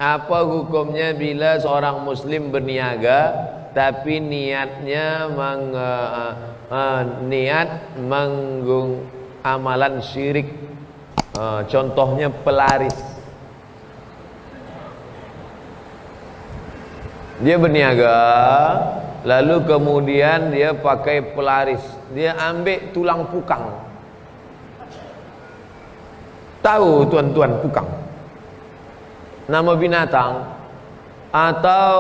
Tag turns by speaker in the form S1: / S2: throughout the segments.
S1: Apa hukumnya bila seorang muslim berniaga tapi niatnya niat menggung amalan syirik, contohnya pelaris. Dia berniaga lalu kemudian dia pakai pelaris, dia ambil tulang pukang. Tahu tuan-tuan pukang? Nama binatang. Atau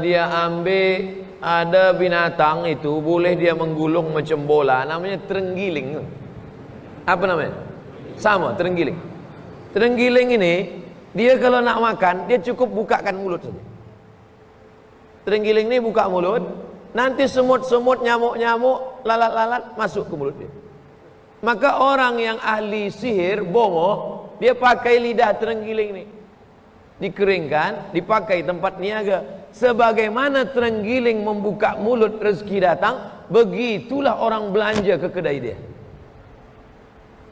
S1: dia ambil, ada binatang itu boleh dia menggulung macam bola, namanya terenggiling. Apa namanya? Sama, terenggiling. Terenggiling ini dia kalau nak makan dia cukup bukakan mulut saja. Terenggiling ini buka mulut, nanti semut-semut, nyamuk-nyamuk, lalat-lalat masuk ke mulut dia. Maka orang yang ahli sihir, bomoh, dia pakai lidah terenggiling ini, dikeringkan, dipakai tempat niaga. Sebagaimana terenggiling membuka mulut rezeki datang, begitulah orang belanja ke kedai dia.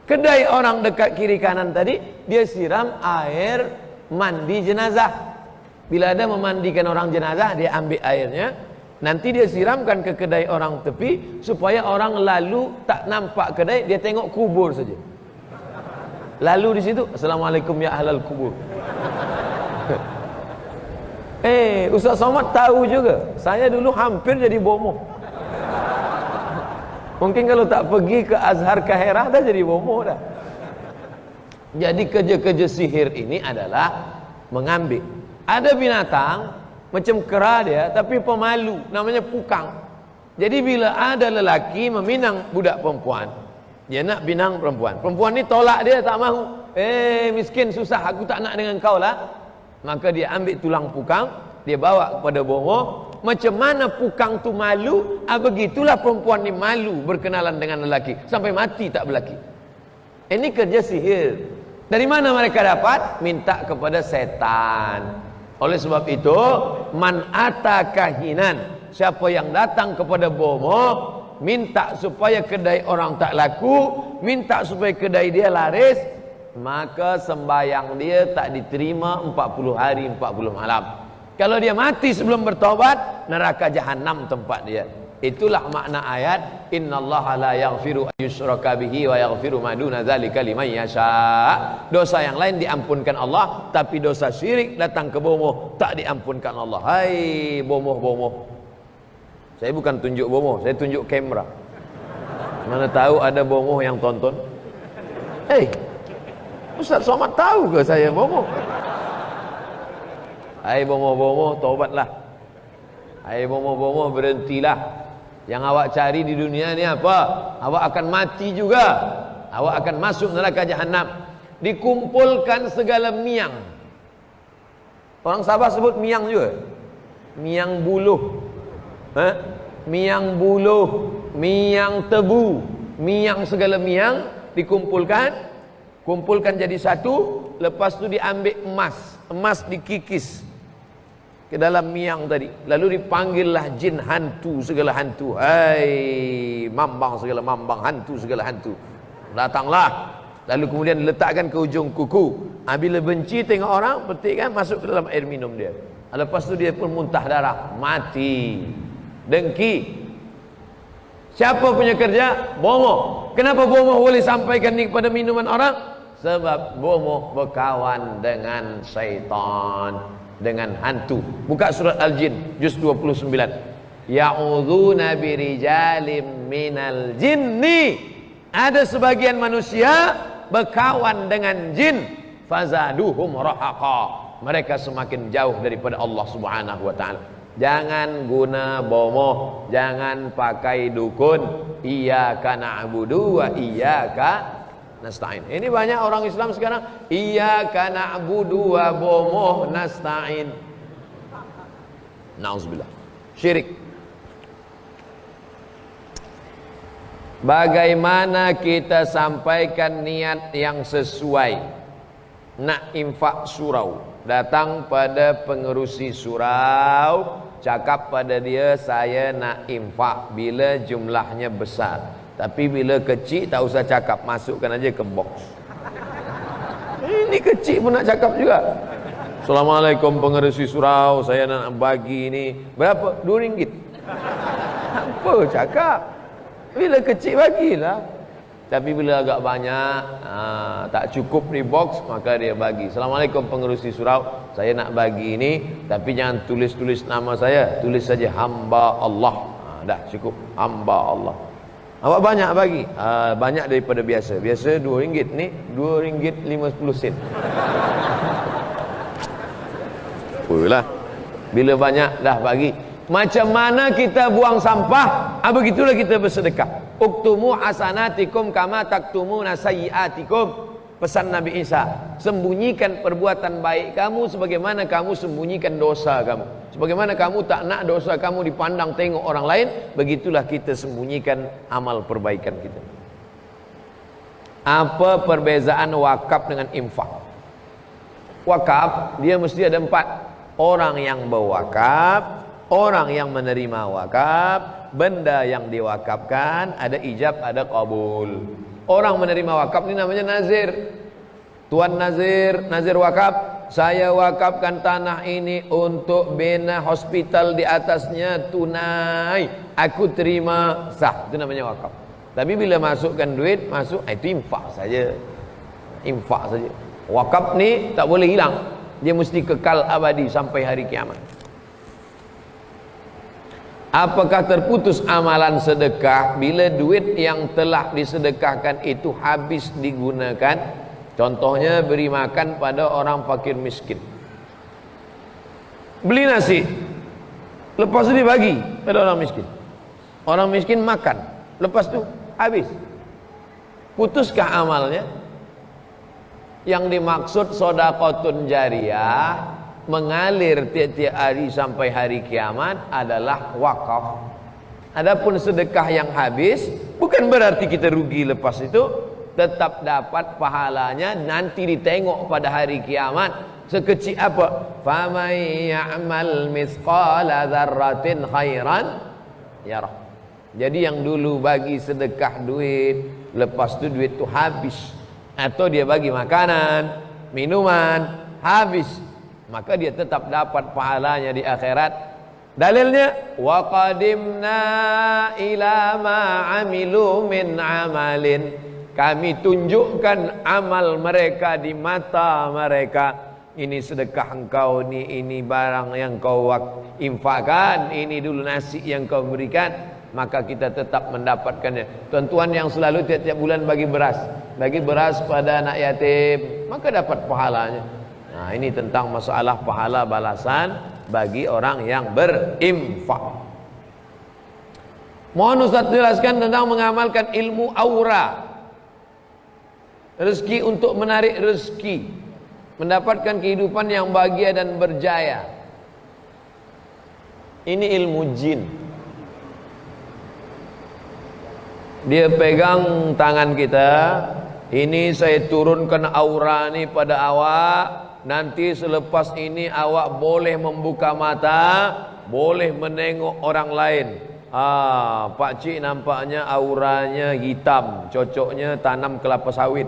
S1: Kedai orang dekat kiri kanan tadi, dia siram air mandi jenazah. Bila ada memandikan orang jenazah, dia ambil airnya, nanti dia siramkan ke kedai orang tepi, supaya orang lalu tak nampak kedai, dia tengok kubur saja. Lalu di situ, assalamualaikum ya ahlal kubur. Ustaz Somad tahu juga, saya dulu hampir jadi bomoh. Mungkin kalau tak pergi ke Azhar Kahirah dah jadi bomoh dah. Jadi kerja-kerja sihir ini adalah mengambil. Ada binatang macam kera dia, tapi pemalu, namanya pukang. Jadi bila ada lelaki meminang budak perempuan, dia nak binang perempuan, perempuan ni tolak dia, tak mahu. Miskin, susah, aku tak nak dengan kau lah. Maka dia ambil tulang pukang, dia bawa kepada bomoh. Macam mana pukang tu malu, begitulah perempuan ni malu berkenalan dengan lelaki, sampai mati tak berlaki. Ini kerja sihir. Dari mana mereka dapat? Minta kepada setan. Oleh sebab itu, man ata kahinan, siapa yang datang kepada bomoh, minta supaya kedai orang tak laku, minta supaya kedai dia laris, maka sembahyang dia tak diterima 40 hari 40 malam. Kalau dia mati sebelum bertobat, neraka jahanam tempat dia. Itulah makna ayat innallaha la yaghfiru ayyushraka bihi wa yaghfiru ma duna dzalika liman yasha. Dosa yang lain diampunkan Allah, tapi dosa syirik datang ke bomoh tak diampunkan Allah. Hai bomoh-bomoh. Saya bukan tunjuk bomoh, saya tunjuk kamera. Mana tahu ada bomoh yang tonton. Ustaz Somad tahu ke saya bomoh? Hai bomoh-bomoh, taubatlah. Hai bomoh-bomoh, berhentilah. Yang awak cari di dunia ni apa? Awak akan mati juga. Awak akan masuk neraka jahanam. Dikumpulkan segala miang. Orang Sabah sebut miang juga. Miang buluh. Miang buluh, miang tebu, miang segala miang dikumpulkan. Kumpulkan jadi satu, lepas tu diambil emas, emas dikikis ke dalam miang tadi, lalu dipanggillah jin hantu segala hantu. Hai mambang segala mambang, hantu segala hantu, datanglah. Lalu kemudian diletakkan ke ujung kuku. Bila benci tengok orang, petikkan, masuk ke dalam air minum dia. Lepas tu dia pun muntah darah, mati. Dengki. Siapa punya kerja? Bomoh. Kenapa bomoh boleh sampaikan ni kepada minuman orang? Sebab bomoh berkawan dengan syaitan, dengan hantu. Buka surat Al-Jin juz 29. Ya'udzuna birijalim minal jinni. Ada sebagian manusia berkawan dengan jin, fazaduhum rahaqa. Mereka semakin jauh daripada Allah Subhanahu wa taala. Jangan guna bomoh, jangan pakai dukun. Iyyaka na'budu wa iyyaka nasta'in. Ini banyak orang Islam sekarang, iyyaka na'budu wa bomoh nasta'in. Nauzubillah. Syirik. Bagaimana kita sampaikan niat yang sesuai? Nak infak surau, datang pada pengerusi surau, cakap pada dia, saya nak infak bila jumlahnya besar, tapi bila kecil tak usah cakap, masukkan aja ke box. Ini kecil pun nak cakap juga. Assalamualaikum pengerusi surau, saya nak bagi ini berapa? RM2. Apa cakap? Bila kecil bagilah. Tapi bila agak banyak, tak cukup di box, maka dia bagi. Assalamualaikum pengerusi surau, saya nak bagi ini, tapi jangan tulis-tulis nama saya, tulis saja hamba Allah. Dah cukup, hamba Allah. Awak banyak bagi? Banyak daripada biasa. Biasa RM2, ni RM2.50. Lah. Bila banyak dah bagi. Macam mana kita buang sampah, begitulah kita bersedekah. Uktumu hasanatikum kama taktumuna sayyiatikum. Pesan Nabi Isa, sembunyikan perbuatan baik kamu sebagaimana kamu sembunyikan dosa kamu. Sebagaimana kamu tak nak dosa kamu dipandang tengok orang lain, begitulah kita sembunyikan amal perbaikan kita. Apa perbezaan wakaf dengan infak? Wakaf dia mesti ada 4. Orang yang berwakaf, orang yang menerima wakaf, benda yang diwakafkan, ada ijab, ada qabul. Orang menerima wakaf ini namanya nazir. Tuan nazir, nazir wakaf, saya wakafkan tanah ini untuk bina hospital di atasnya tunai, aku terima, sah. Itu namanya wakaf. Tapi bila masukkan duit, masuk, itu infak saja. Infak saja. Wakaf ni tak boleh hilang. Dia mesti kekal abadi sampai hari kiamat. Apakah terputus amalan sedekah bila duit yang telah disedekahkan itu habis digunakan? Contohnya beri makan pada orang fakir miskin. Beli nasi, lepas itu dibagi pada orang miskin. Orang miskin makan, lepas itu habis. Putuskah amalnya? Yang dimaksud sedekahun jariyah mengalir tiap-tiap hari sampai hari kiamat adalah wakaf. Adapun sedekah yang habis bukan berarti kita rugi lepas itu, tetap dapat pahalanya nanti ditengok pada hari kiamat. Sekecil apa? Faman ya'mal mithqala dzarratin khairan yarah. Jadi yang dulu bagi sedekah duit, lepas itu duit itu habis, atau dia bagi makanan, minuman, habis, maka dia tetap dapat pahalanya di akhirat. Dalilnya wa qadimna ila ma amilu min amalin, kami tunjukkan amal mereka di mata mereka. Ini sedekah engkau, ini barang yang kau infakkan, ini dulu nasi yang kau berikan, maka kita tetap mendapatkannya. Tuan-tuan yang selalu tiap-tiap bulan bagi beras pada anak yatim, maka dapat pahalanya. Nah, ini tentang masalah pahala balasan bagi orang yang berinfak. Mohon Ustaz jelaskan tentang mengamalkan ilmu aura. Rezeki untuk menarik rezeki, mendapatkan kehidupan yang bahagia dan berjaya. Ini ilmu jin. Dia pegang tangan kita, ini saya turunkan aura ni pada awak, nanti selepas ini awak boleh membuka mata, boleh menengok orang lain. Pak Cik nampaknya auranya hitam, cocoknya tanam kelapa sawit.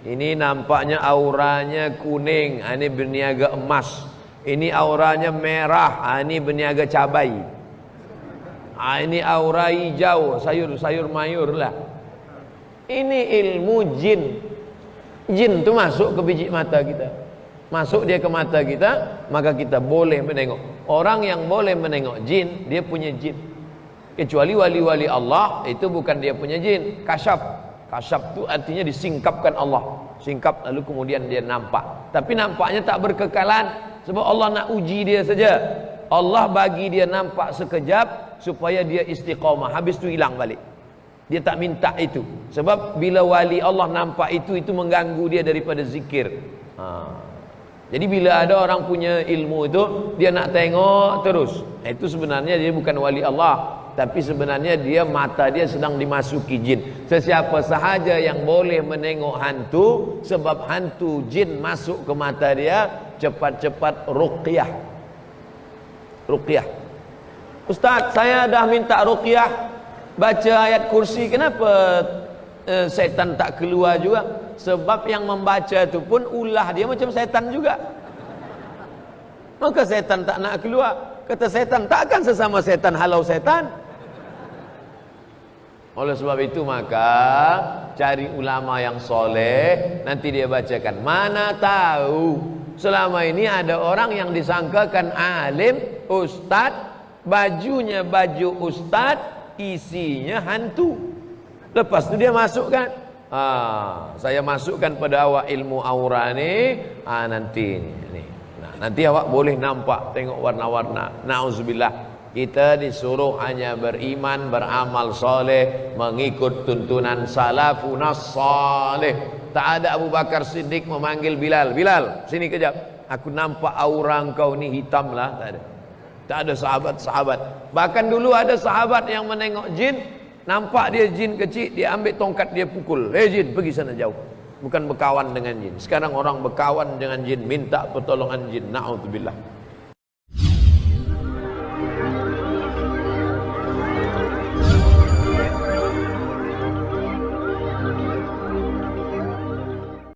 S1: Ini nampaknya auranya kuning, ini berniaga emas. Ini auranya merah, ini berniaga cabai. Ini aura hijau, sayur-sayur mayur lah. Ini ilmu jin. Jin itu masuk ke biji mata kita, masuk dia ke mata kita, maka kita boleh menengok. Orang yang boleh menengok jin, dia punya jin. Kecuali wali-wali Allah, itu bukan dia punya jin. Kasyaf. Kasyaf itu artinya disingkapkan Allah. Singkap lalu kemudian dia nampak. Tapi nampaknya tak berkekalan, sebab Allah nak uji dia saja. Allah bagi dia nampak sekejap supaya dia istiqamah, habis tu hilang balik. Dia tak minta itu, sebab bila wali Allah nampak itu mengganggu dia daripada zikir. Jadi bila ada orang punya ilmu itu, dia nak tengok terus, itu sebenarnya dia bukan wali Allah, tapi sebenarnya dia mata dia sedang dimasuki jin. Sesiapa sahaja yang boleh menengok hantu, sebab hantu jin masuk ke mata dia, cepat-cepat ruqyah. Ruqyah. Ustaz, saya dah minta ruqyah, baca ayat kursi, kenapa setan tak keluar juga? Sebab yang membaca itu pun ulah dia macam setan juga. Maka setan tak nak keluar. Kata setan, takkan sesama setan halau setan. Oleh sebab itu maka cari ulama yang soleh, nanti dia bacakan. Mana tahu selama ini ada orang yang disangkakan alim, ustad, bajunya baju ustad, isinya hantu. Lepas itu dia masukkan, saya masukkan pada awak ilmu aura ni, nanti ni. Nah, nanti awak boleh nampak, tengok warna-warna. Nauzubillah. Kita disuruh hanya beriman, beramal soleh, mengikut tuntunan salafun saleh. Tak ada Abu Bakar Siddiq memanggil Bilal, Bilal, sini kejap. Aku nampak aura engkau ni hitam lah. Tak ada. Tak ada sahabat-sahabat. Bahkan dulu ada sahabat yang menengok jin, nampak dia jin kecil, dia ambil tongkat, dia pukul. Jin, pergi sana jauh. Bukan berkawan dengan jin. Sekarang orang berkawan dengan jin, minta pertolongan jin. Na'udzubillah.